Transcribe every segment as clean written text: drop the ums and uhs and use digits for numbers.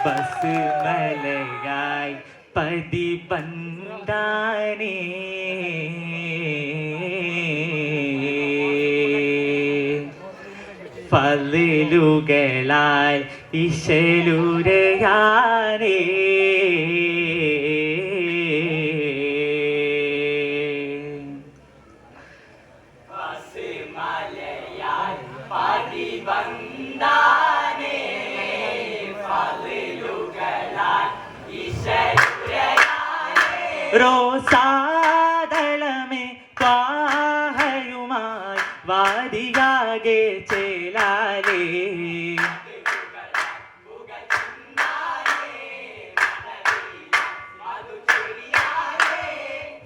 bus മലയായി പതിബന്ധാനേ ഫളിലുകളാൽ ഇശലുരയാനേ റോസാദളമേ ത്വാഹയുമായി വാദിയാകെ ചേലാലേ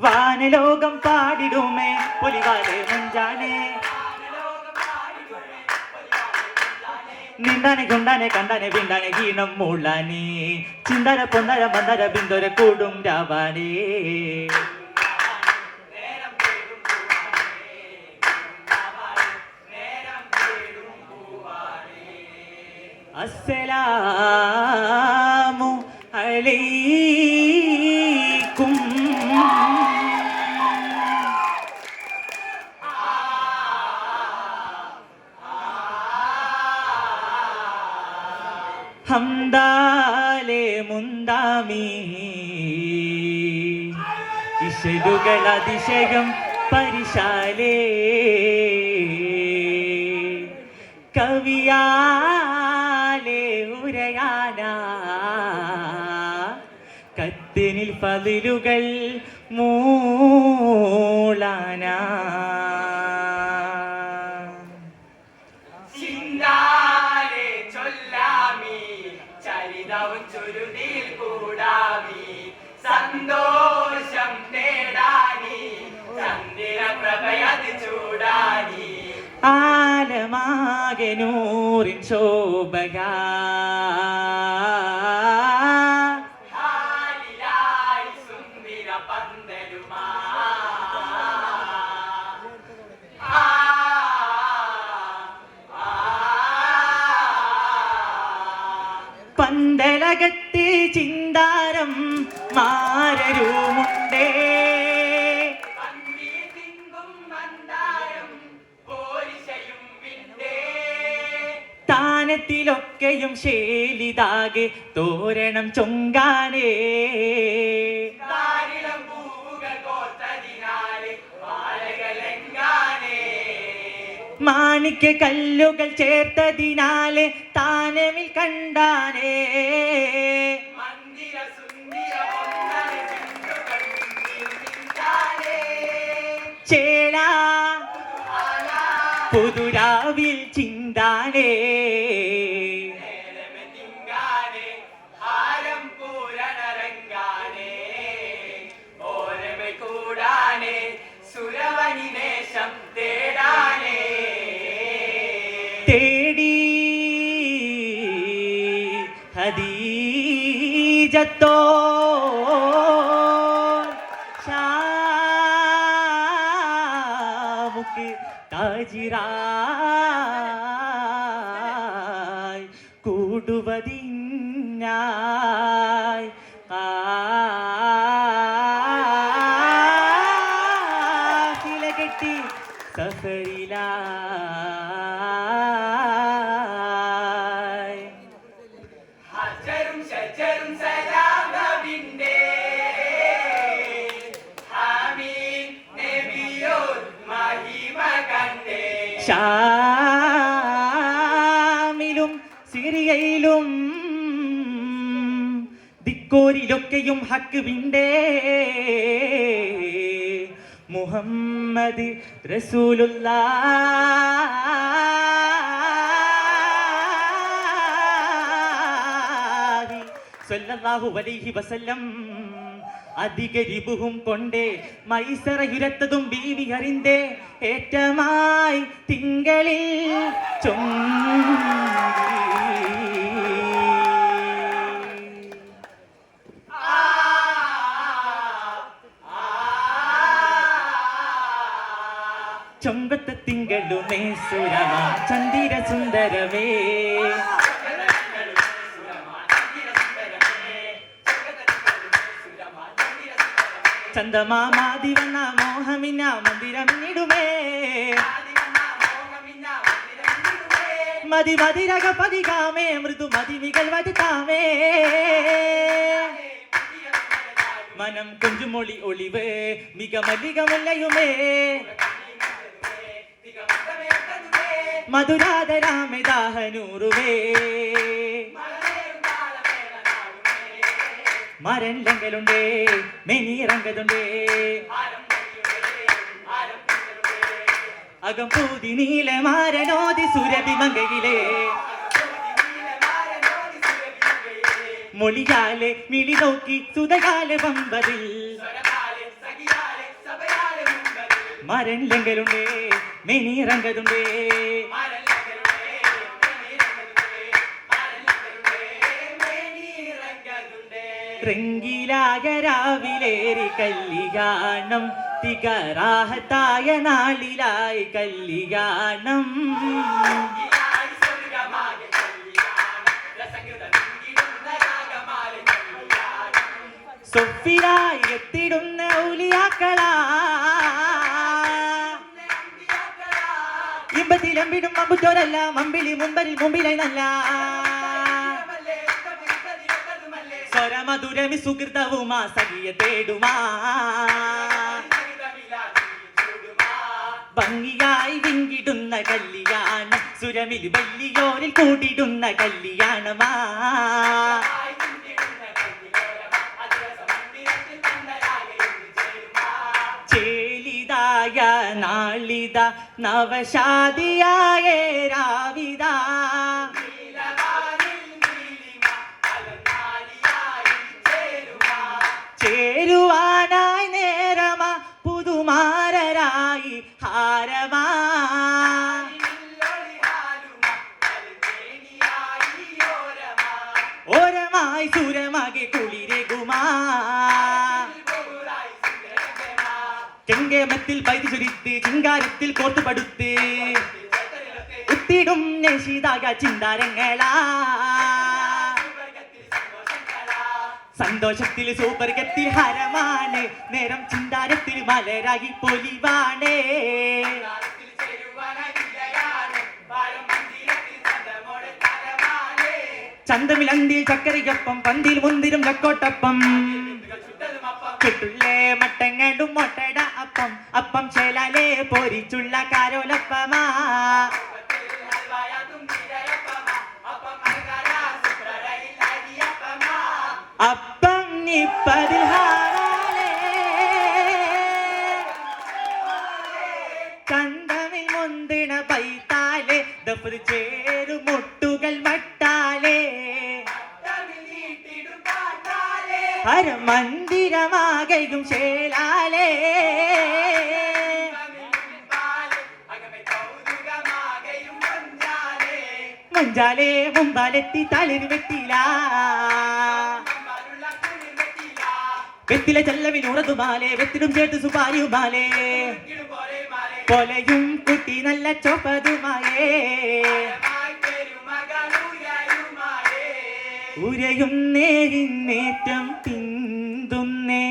വാനലോകം പാടിടുമേ പൊലിവാലേ മുഞ്ചാനേ നിന്താനെ കൊണ്ടാനെ കണ്ടാനെ വീണ്ടാനെ ഗീണം മൂളാനേ ചിന്തര പൊന്തര Manthara ബിന്ദുര കൂടും രാവാനേ അസ്സലാമു അലൈക്കും ഹംദാലേ മുന്താമി ഇശലുകൾ അതിശയം പരിശാലേ കവിയാലേ ഉരയാന കത്തിനിൽ ഫളിലുകൾ മൂളാന ചുരുതിൽ കൂടാമി സന്തോഷം നേടാനി ചന്ദ്ര പ്രഭയത് ചൂടാനി ആലമാകെ നൂറിൻ ശോഭയാ സുന്ദര പന്തലുമാ പന്തലകത്ത് ചിന്താരം മാരരുമുണ്ടേ താനത്തിലൊക്കെയും ശേലിതാകെ തോരണം ചൊങ്കാനേ മാണിക്യ കല്ലുകൾ ചേർത്തതിനാലെ താനമിൽ കണ്ടാനേ ചേല പുതുരാവിൽ ചിന്താനേ സുരവനിവേശം തേടാനേ തേടി ഹദീജത്തോ ഷാമുക്ക് താജിറായി കൂടുവതിനായി സഫരിലായി ഹജറും ശജറും സലാമവിന്റെ ആമീൻ നബിയോർ മഹിമ കണ്ടേ ഷാമിലും സിറിയയിലും ദിക്കോരിലൊക്കെയും ഹക്ക് വിണ്ടേ മുഹമ്മദ് റസൂലുള്ളാഹി സ്വല്ലല്ലാഹു അലൈഹി വസല്ലം അധികരിബുഹും കൊണ്ടേ മൈസറയുരത്തതും ബീവി അറിന്തേ ഏറ്റമായി തിങ്കളിൽ ചൊങ്കത്ത തിങ്കളുമേ സുരമാ ചന്ദിര സുന്ദരമേ ചന്ദമാമാതി വന്ന മോഹമിന്ന മന്ദിരം ഇടുമേ മതി മതിരക പതികാമേ മൃദു മതിവികൾ വരുത്താമേ മനം കുഞ്ചുമൊളി ഒളിവ് മിക മല്ലികമല്ലയുമേ മധുരാധരാമേ ദാഹനൂറുവേ മരൻ ലങ്കലുണ്ടേ മെനീറങ്കതുണ്ടേ അകം പൂതി നീല മാരനോതി സുരഭി മങ്കയിലേ മൊഴിയാലെ മിളി നോക്കി സുതകാലെ വമ്പതിൽ മരൻ ലങ്കലുണ്ടേ മെനീറങ്കതുണ്ടേ റംഗീലായ രാവിലേറി കല്യാണം തികറാഹത്തായ നാളിലായി കല്യാണം സൊഫിലായി എത്തിടുന്ന ഔലിയാക്കളാ ഇമ്പത്തിലമ്പിടും മമ്പുറ്റോരല്ല മമ്പിളി മുമ്പിലായി നല്ല സ്വരമധുരമി സുഹൃതവുമാ സഖിയ തേടുമാ ഭംഗിയായി വിങ്കിടുന്ന കല്യാണം സുരമിൽ വല്ലിയോരിൽ കൂടിടുന്ന കല്യാണമാ ചേലിതായ നാളിത നവശാദിയായ രാവിത ചേരുവാനായി നേരമാ പുതുമാരരായി ഹാരമാ ഓരമായി സുരമാകെ കുളിരകുമാ ചെങ്കേമത്തിൽ പൈതി ചുരിത്ത് ചിങ്കാരത്തിൽ കോർത്തുപടുത്ത് ഉത്തിടും നേശിതാക ചിന്താരങ്ങളാ സന്തോഷത്തിൽ സൂപർഗത്തിൽ ഹരമാണ് നേരം ചിന്താരത്തിൽ മലരായി പൊലിവാണേ ചന്തമിലന്തിൽ ചക്കരയ്ക്കൊപ്പം പന്തിൽ മുന്തിരും ചക്കോട്ടപ്പം ചുട്ടുള്ളേ മട്ടങ്ങടും മൊട്ടട അപ്പം അപ്പം ചേലാലേ പൊരിച്ചുള്ള കാരോലപ്പമാ അപ്പം നിപ്പതിൽ ഹാരാലേ ചന്തമിൽ മുന്തിണ പൈത്താലേ ദഫർ ചേരു മുട്ടുകൾ മട്ടാലേ ഹരമന്ദിരമാകയും ശേലാലേ മുഞ്ചാലേ മുമ്പാലെത്തി തളിര് വെട്ടില വെത്തിലെ ചെല്ലവിനുറതുമാലേ വെത്തിടും ചേർത്ത് സുപാരിയുമാലേ പോലെയും കുട്ടി നല്ല ചൊപ്പതുമായേ ഉരയുന്നേ ഇന്നേറ്റം പിന്തുന്നേ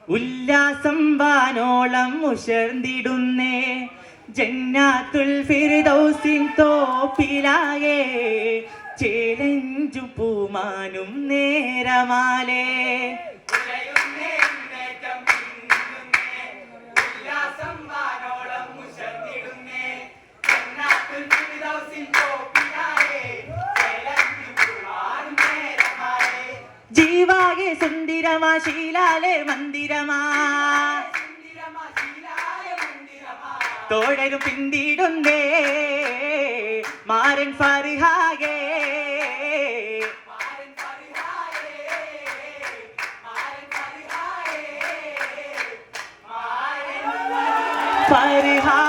ഉല്ലാസം വാനോളം ഉഷർന്നിടുന്നേ ജന്നാത്തുൽ ഫിർദൗസിൻ തോപ്പിലായേ ചേലഞ്ചു പൂമാനും നേരമാലേ ജീവാകെ സുന്ദരമാ ശീലാലേ മന്ദിരമാ തോഴരും പിന്തിടുന്നേ മാരൻ ഫർഹാഗേ ഫർഹാ